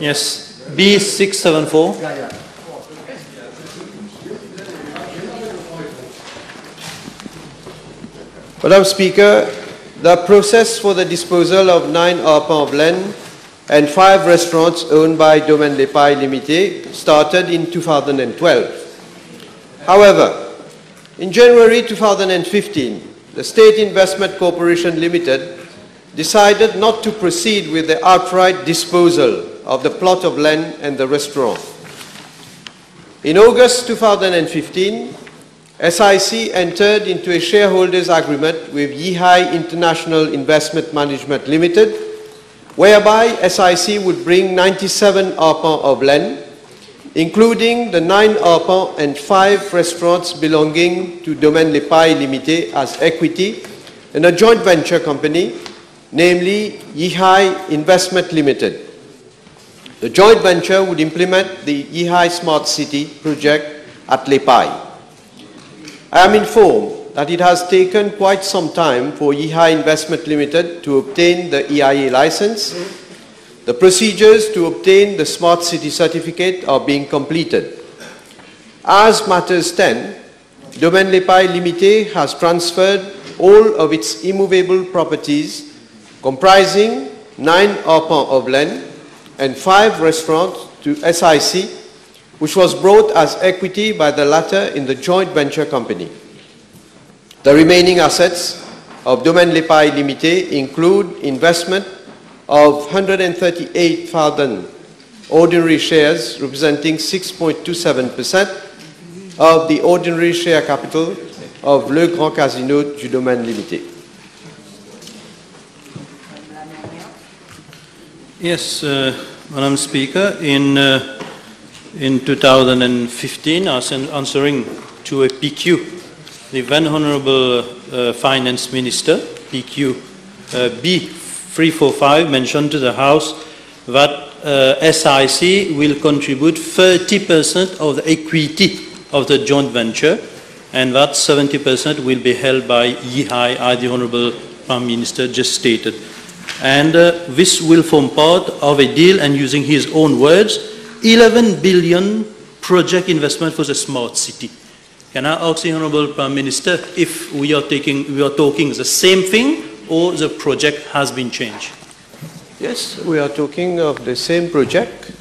Yes, B674. Madam Speaker, the process for the disposal of 9 arpents of land and 5 restaurants owned by Domaine Les Pailles Limited started in 2012. However, in January 2015, the State Investment Corporation Limited decided not to proceed with the outright disposal of the plot of land and the restaurant. In August 2015, SIC entered into a shareholders' agreement with Yihai International Investment Management Limited, whereby SIC would bring 97 arpents of land, including the 9 arpents and 5 restaurants belonging to Domaine Les Pailles Limited as equity in a joint venture company, namely Yihai Investment Limited. The joint venture would implement the Yihai Smart City project at Les Pailles. I am informed that it has taken quite some time for Yihai Investment Limited to obtain the EIA license. The procedures to obtain the Smart City certificate are being completed. As matters stand, Domaine Les Pailles Limited has transferred all of its immovable properties comprising 9 arpents of land and 5 restaurants to SIC, which was brought as equity by the latter in the joint venture company. The remaining assets of Domaine Les Pailles Limited include investment of 138,000 ordinary shares representing 6.27% of the ordinary share capital of Le Grand Casino du Domaine Limited. Yes, Madam Speaker, in 2015, I was answering to a PQ, the then Honorable Finance Minister, PQ B345, mentioned to the House that SIC will contribute 30% of the equity of the joint venture, and that 70% will be held by Yihai, as the Honorable Prime Minister just stated. And this will form part of a deal, and using his own words, 11 billion project investment for the smart city. Can I ask the Honorable Prime Minister if we are talking the same thing, or the project has been changed? Yes, we are talking of the same project.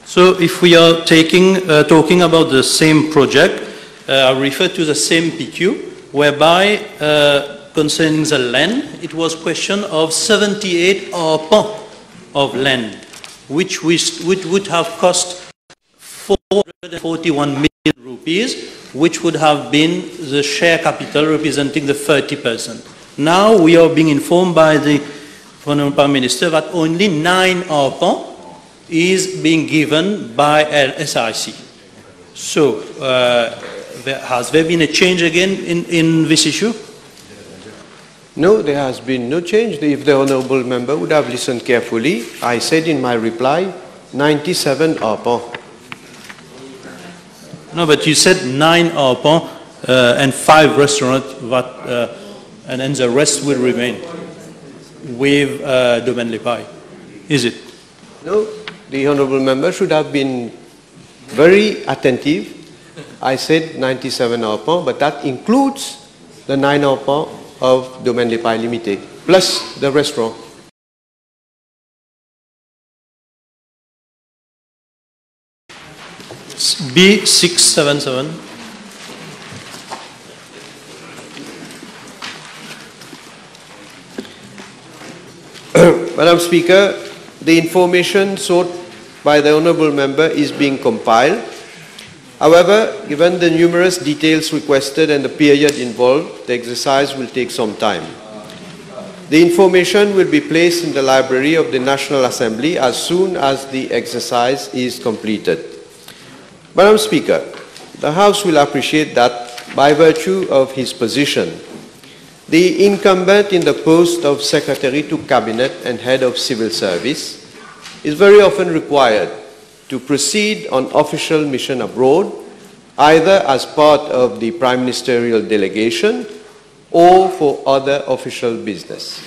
So if we are talking about the same project, I refer to the same PQ, whereby concerning the land, it was question of 78 arpents of land, which would have cost 441 million rupees, which would have been the share capital representing the 30%. Now we are being informed by the Honorable Prime Minister that only 9 arpents is being given by SIC. So has there been a change again in this issue? No, there has been no change. If the Honourable Member would have listened carefully, I said in my reply, 97 arpents. No, but you said 9 arpents and 5 restaurants, and then the rest will remain with Domaine Les Pailles. Is it? No, the Honourable Member should have been very attentive. I said 97 arpents, but that includes the 9 arpents of Domaine Les Pailles Limited, plus the restaurant. B677. Madam Speaker, the information sought by the Honourable Member is being compiled. However, given the numerous details requested and the period involved, the exercise will take some time. The information will be placed in the library of the National Assembly as soon as the exercise is completed. Madam Speaker, the House will appreciate that by virtue of his position, the incumbent in the post of Secretary to Cabinet and Head of Civil Service is very often required to proceed on official mission abroad, either as part of the Prime Ministerial delegation or for other official business.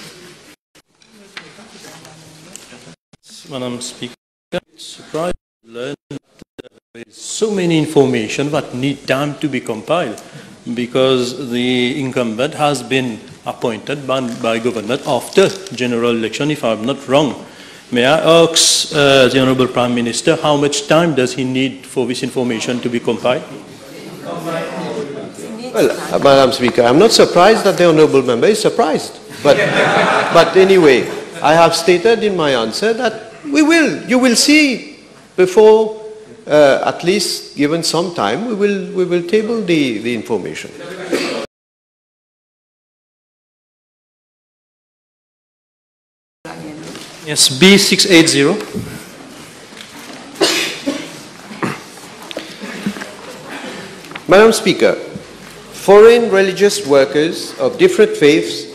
Madam Speaker, it's surprising to learn that there is so many information that need time to be compiled, because the incumbent has been appointed by government after general election, if I'm not wrong. May I ask the Honourable Prime Minister how much time does he need for this information to be compiled? Well, Madam Speaker, I'm not surprised that the Honourable Member is surprised. But anyway, I have stated in my answer that you will see before, at least given some time, we will table the information. Yes, B680. Madam Speaker, foreign religious workers of different faiths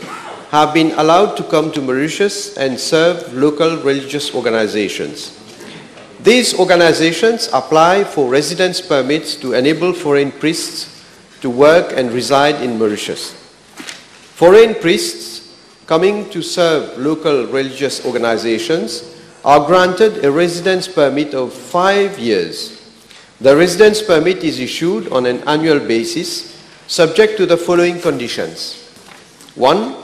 have been allowed to come to Mauritius and serve local religious organizations. These organizations apply for residence permits to enable foreign priests to work and reside in Mauritius. Foreign priests coming to serve local religious organizations are granted a residence permit of 5 years. The residence permit is issued on an annual basis, subject to the following conditions. 1.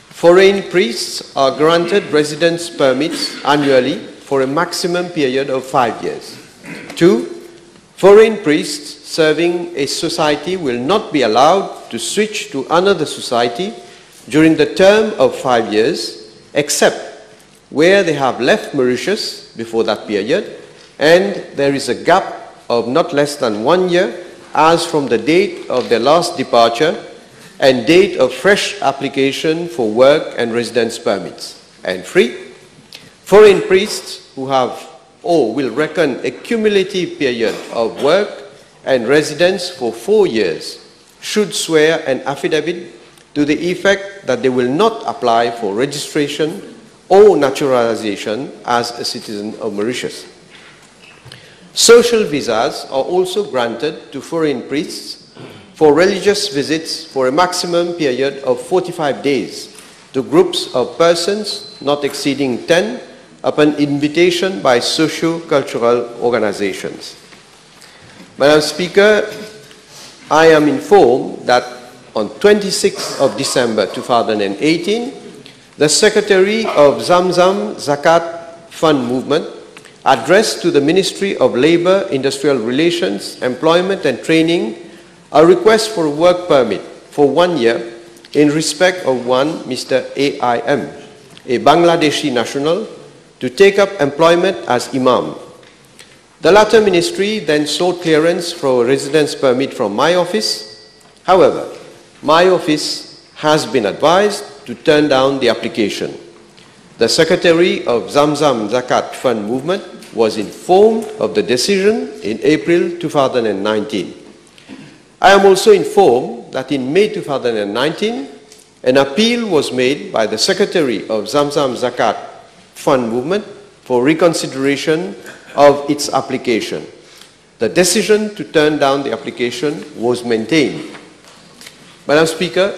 Foreign priests are granted residence permits annually for a maximum period of 5 years. 2. Foreign priests serving a society will not be allowed to switch to another society during the term of 5 years, except where they have left Mauritius before that period, and there is a gap of not less than 1 year as from the date of their last departure and date of fresh application for work and residence permits. And 3, foreign priests who have or will reckon a cumulative period of work and residence for 4 years should swear an affidavit to the effect that they will not apply for registration or naturalization as a citizen of Mauritius. Social visas are also granted to foreign priests for religious visits for a maximum period of 45 days to groups of persons not exceeding 10 upon invitation by socio-cultural organizations. Madam Speaker, I am informed that on 26th of December 2018, the Secretary of Zamzam Zakat Fund Movement addressed to the Ministry of Labour, Industrial Relations, Employment and Training a request for a work permit for 1 year in respect of one Mr. AIM, a Bangladeshi national, to take up employment as Imam. The latter ministry then sought clearance for a residence permit from my office. However, my office has been advised to turn down the application. The Secretary of Zamzam Zakat Fund Movement was informed of the decision in April 2019. I am also informed that in May 2019, an appeal was made by the Secretary of Zamzam Zakat Fund Movement for reconsideration of its application. The decision to turn down the application was maintained. Madam Speaker,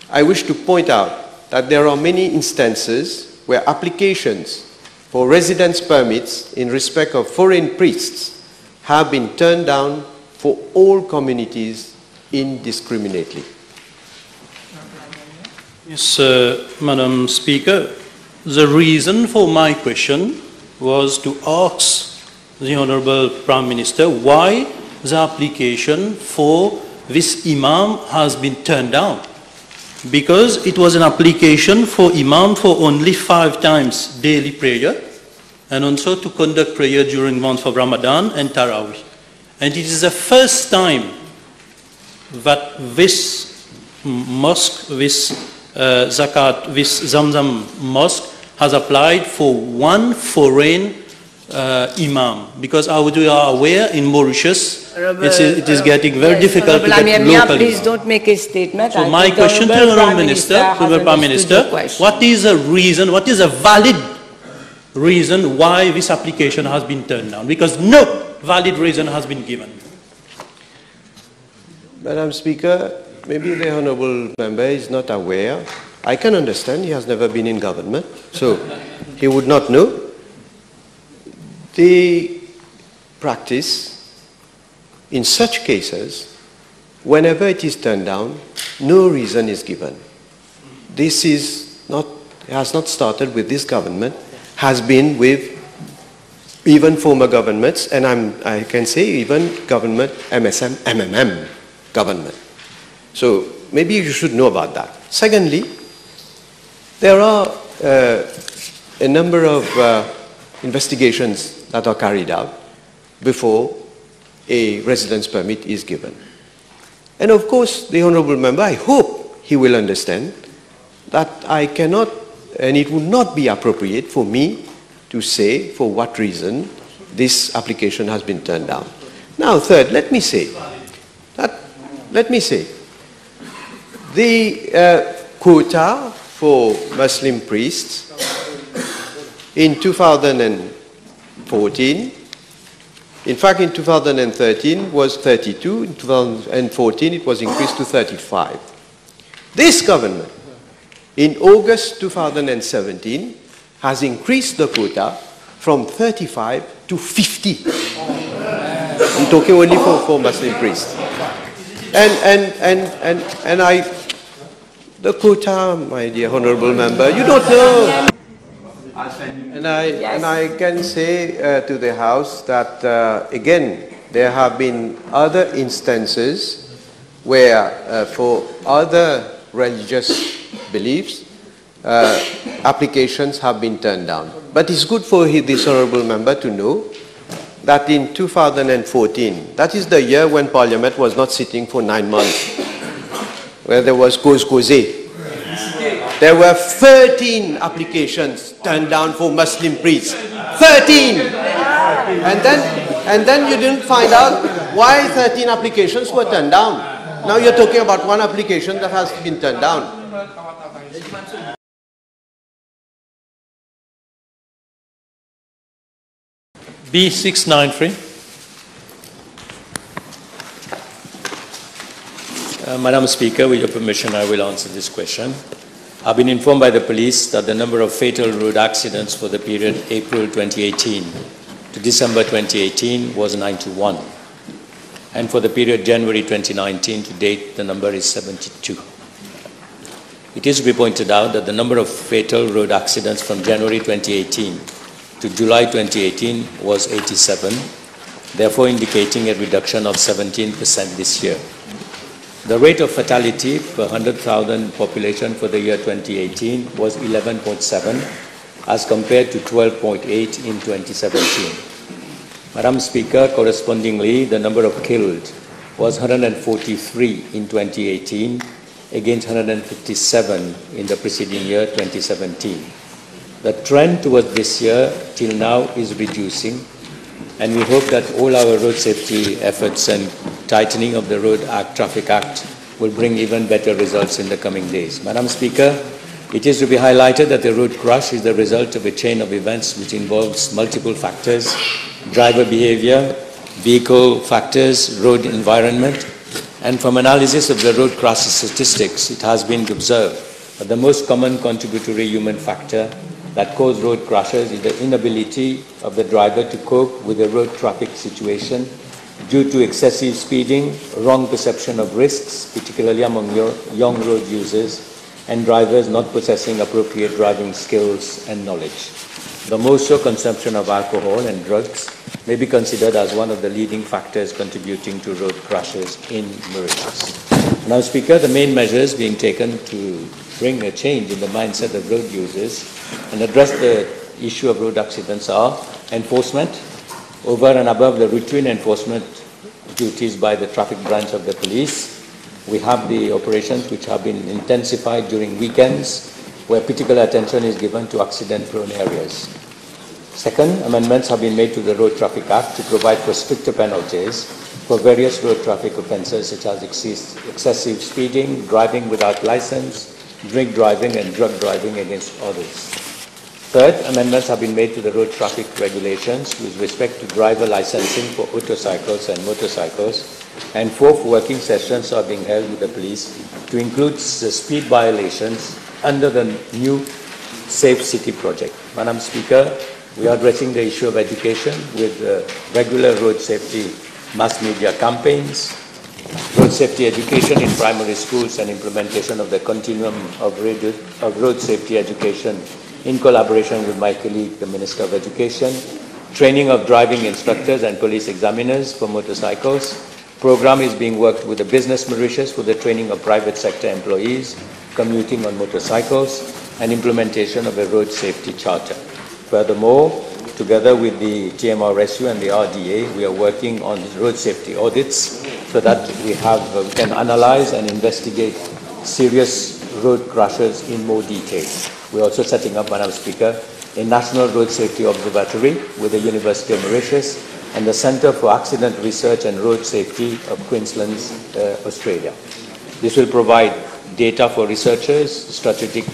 I wish to point out that there are many instances where applications for residence permits in respect of foreign priests have been turned down for all communities indiscriminately. Yes, Madam Speaker, the reason for my question was to ask the Honourable Prime Minister why the application for this Imam has been turned down. Because it was an application for Imam for only 5 times daily prayer, and also to conduct prayer during the month of Ramadan and Taraweeh. And it is the first time that this mosque, this Zakat, this Zamzam mosque has applied for one foreign Imam. Because as we are aware, in Mauritius, it is getting very difficult to get local please Imam. don't make a statement. So my question to the Honourable Minister, Prime Minister, what is a reason, what is a valid reason why this application has been turned down? Because no valid reason has been given. Madam Speaker, maybe the Honourable Member is not aware. I can understand he has never been in government, so he would not know. The practice in such cases, whenever it is turned down, no reason is given. This has not started with this government, has been with even former governments, and I can say even government, MMM government. So maybe you should know about that. Secondly, there are a number of investigations that are carried out before a residence permit is given. And of course, the Honourable Member, I hope he will understand that I cannot, and it would not be appropriate for me to say for what reason this application has been turned down. Now, third, let me say, the quota for Muslim priests in 2014, in fact in 2013 was 32, in 2014 it was increased to 35. This government, in August 2017, has increased the quota from 35 to 50. I'm talking only for Muslim priests. The quota, my dear Honourable Member, you don't know. And I can say to the House that, again, there have been other instances where, for other religious beliefs, applications have been turned down. But it's good for this Honourable Member to know that in 2014, that is the year when Parliament was not sitting for 9 months, where there was cause-causé, there were 13 applications turned down for Muslim priests. 13! And then you didn't find out why 13 applications were turned down. Now you're talking about one application that has been turned down. B693. Madam Speaker, with your permission, I will answer this question. I've been informed by the police that the number of fatal road accidents for the period April 2018 to December 2018 was 91. And for the period January 2019 to date, the number is 72. It is to be pointed out that the number of fatal road accidents from January 2018 to July 2018 was 87, therefore indicating a reduction of 17% this year. The rate of fatality per 100,000 population for the year 2018 was 11.7 as compared to 12.8 in 2017. Madam Speaker, correspondingly, the number of killed was 143 in 2018 against 157 in the preceding year, 2017. The trend towards this year till now is reducing, and we hope that all our road safety efforts and tightening of the Road Act, Traffic Act will bring even better results in the coming days. Madam Speaker, it is to be highlighted that the road crash is the result of a chain of events which involves multiple factors: driver behavior, vehicle factors, road environment, and from analysis of the road crash statistics, it has been observed that the most common contributory human factor that cause road crashes is the inability of the driver to cope with the road traffic situation due to excessive speeding, wrong perception of risks, particularly among young road users, and drivers not possessing appropriate driving skills and knowledge. The more so, consumption of alcohol and drugs may be considered as one of the leading factors contributing to road crashes in Mauritius. Now, Speaker, the main measures being taken to bring a change in the mindset of road users and address the issue of road accidents are enforcement, over and above the routine enforcement duties by the traffic branch of the police. We have the operations which have been intensified during weekends, where particular attention is given to accident-prone areas. Second, amendments have been made to the Road Traffic Act to provide for stricter penalties for various road traffic offences such as excessive speeding, driving without license, drink driving, and drug driving against others. Third, amendments have been made to the road traffic regulations with respect to driver licensing for motorcycles and motorcycles. And fourth, working sessions are being held with the police to include the speed violations under the new Safe City project. Madam Speaker, We are addressing the issue of education with regular road safety mass media campaigns, road safety education in primary schools, and implementation of the continuum of road safety education in collaboration with my colleague, the Minister of Education, training of driving instructors and police examiners for motorcycles. Program is being worked with the Business Mauritius for the training of private sector employees commuting on motorcycles, and implementation of a road safety charter. Furthermore, together with the GMRSU and the RDA, we are working on road safety audits so that we can analyze and investigate serious road crashes in more detail. We're also setting up, Madam Speaker, a National Road Safety Observatory with the University of Mauritius and the Centre for Accident Research and Road Safety of Queensland, Australia. This will provide data for researchers, strategic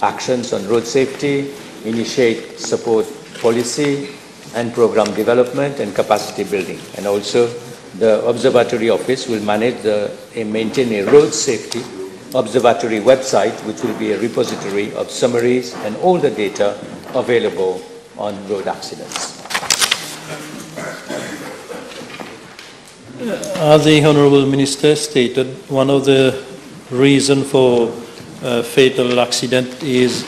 actions on road safety, initiate support policy and program development and capacity building. And also the Observatory Office will manage and maintain a road safety observatory website, which will be a repository of summaries and all the data available on road accidents. As the Honourable Minister stated, one of the reasons for fatal accident is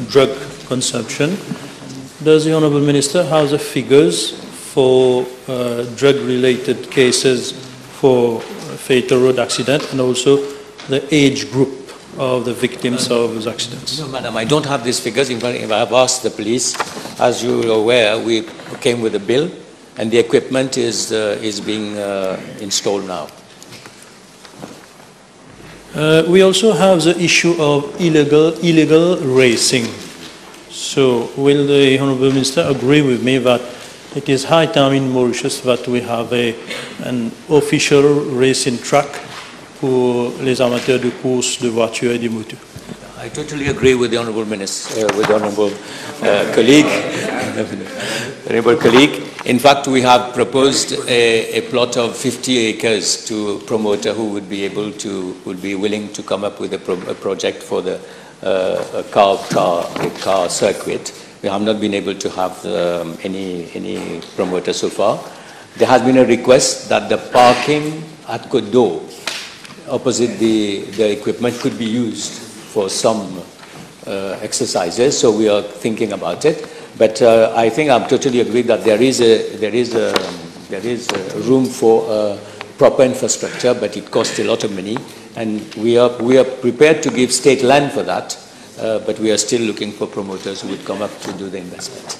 drug consumption. Does the Honourable Minister have the figures for drug-related cases for fatal road accident and also the age group of the victims of those accidents? No, Madam, I don't have these figures. In fact, I have asked the police. As you are aware, we came with a bill and the equipment is being installed now. We also have the issue of illegal racing. So will the Honourable Minister agree with me that it is high time in Mauritius that we have an official racing track pour les amateurs de course de voitures et de motos? I totally agree with the Honourable Minister, with the Honourable colleague. Honourable colleague. In fact, we have proposed a plot of 50 acres to a promoter who would be willing to come up with a project for the car circuit. We have not been able to have any promoter so far. There has been a request that the parking at Kodo opposite the equipment could be used for some exercises, so we are thinking about it. But I think I'm totally agreed that there is room for proper infrastructure, but it costs a lot of money, and we are prepared to give state land for that, but we are still looking for promoters who would come up to do the investment.